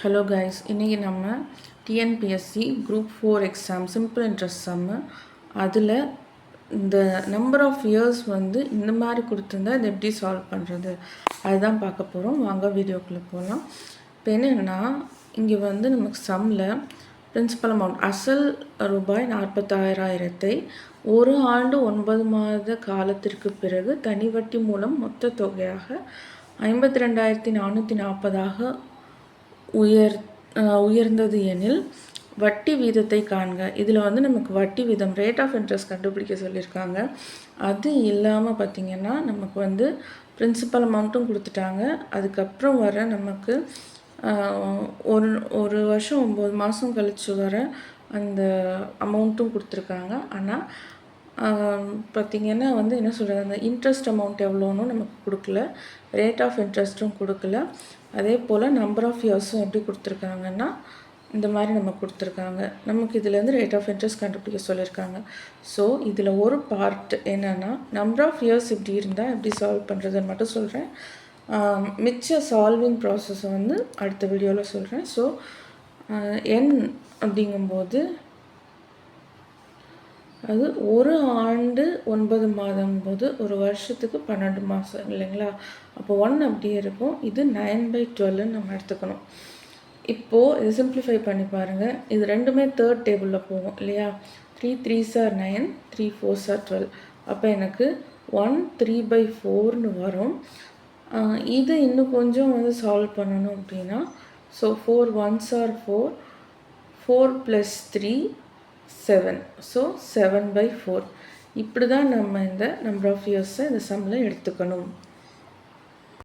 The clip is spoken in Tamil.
ஹலோ கைஸ், இன்றைக்கி நம்ம TNPSC group 4 exam simple interest sum அதில் இந்த நம்பர் ஆஃப் இயர்ஸ் இந்த மாதிரி கொடுத்துருந்தா இதை எப்படி சால்வ் பண்ணுறது அதுதான் பார்க்க போகிறோம். வாங்க வீடியோக்குள்ளே போகலாம். இப்போ என்னென்னா இங்கே நமக்கு சம்மில் பிரின்சிபல் அமௌண்ட் அசல் ரூபாய் 46,000 ஒரு ஆண்டு 9 மாத காலத்திற்கு பிறகு தனி வட்டி மூலம் மொத்த தொகையாக 52,440 உயர்ந்தது எனில் வட்டி வீதத்தை காண்க. இதில் நமக்கு வட்டி வீதம் ரேட் ஆஃப் இன்ட்ரெஸ்ட் கண்டுபிடிக்க சொல்லியிருக்காங்க. அது இல்லாமல் பார்த்திங்கன்னா நமக்கு பிரின்சிபல் அமௌண்ட்டும் கொடுத்துட்டாங்க. அதுக்கப்புறம் வர நமக்கு ஒரு வருஷம் 9 மாதம் கழித்து வர அந்த அமௌண்ட்டும் கொடுத்துருக்காங்க. ஆனால் பார்த்திங்கன்னா என்ன சொல்கிறது, அந்த இன்ட்ரெஸ்ட் அமௌண்ட் எவ்வளோன்னு நமக்கு கொடுக்கல, ரேட் ஆஃப் இன்ட்ரெஸ்ட்டும் கொடுக்கல. அதே போல் நம்பர் ஆஃப் இயர்ஸும் எப்படி கொடுத்துருக்காங்கன்னா இந்த மாதிரி நமக்கு கொடுத்துருக்காங்க. நமக்கு இதுலேருந்து ரேட் ஆஃப் இன்ட்ரெஸ்ட் கண்டுபிடிக்க சொல்லியிருக்காங்க. ஸோ இதில் ஒரு பார்ட் என்னென்னா நம்பர் ஆஃப் இயர்ஸ் இப்படி இருந்தால் எப்படி சால்வ் பண்ணுறதுன்னு மட்டும் சொல்கிறேன். மிச்ச சால்விங் ப்ராசஸை அடுத்த வீடியோவில் சொல்கிறேன். ஸோ என் அப்படிங்கும்போது அது ஒரு ஆண்டு 9 மாதம் போது ஒரு வருஷத்துக்கு 12 மாதம் இல்லைங்களா? அப்போ 1 அப்படியே இருக்கும். இது 9/12 நம்ம எடுத்துக்கணும். இப்போது இதை சிம்பிளிஃபை பண்ணி பாருங்கள். இது ரெண்டுமே தேர்ட் டேபிளில் போகும் இல்லையா? 3 3s are 9, 3 4s are 12. அப்போ எனக்கு 1 3/4 வரும். இது இன்னும் கொஞ்சம் சால்வ் பண்ணணும் அப்படின்னா ஸோ 4 1s are 4, 4 + 3 7. ஸோ 7/4. இப்படி தான் நம்ம இந்த நம்பர் ஆஃப் இயர்ஸை இந்த சம்மில் எடுத்துக்கணும்.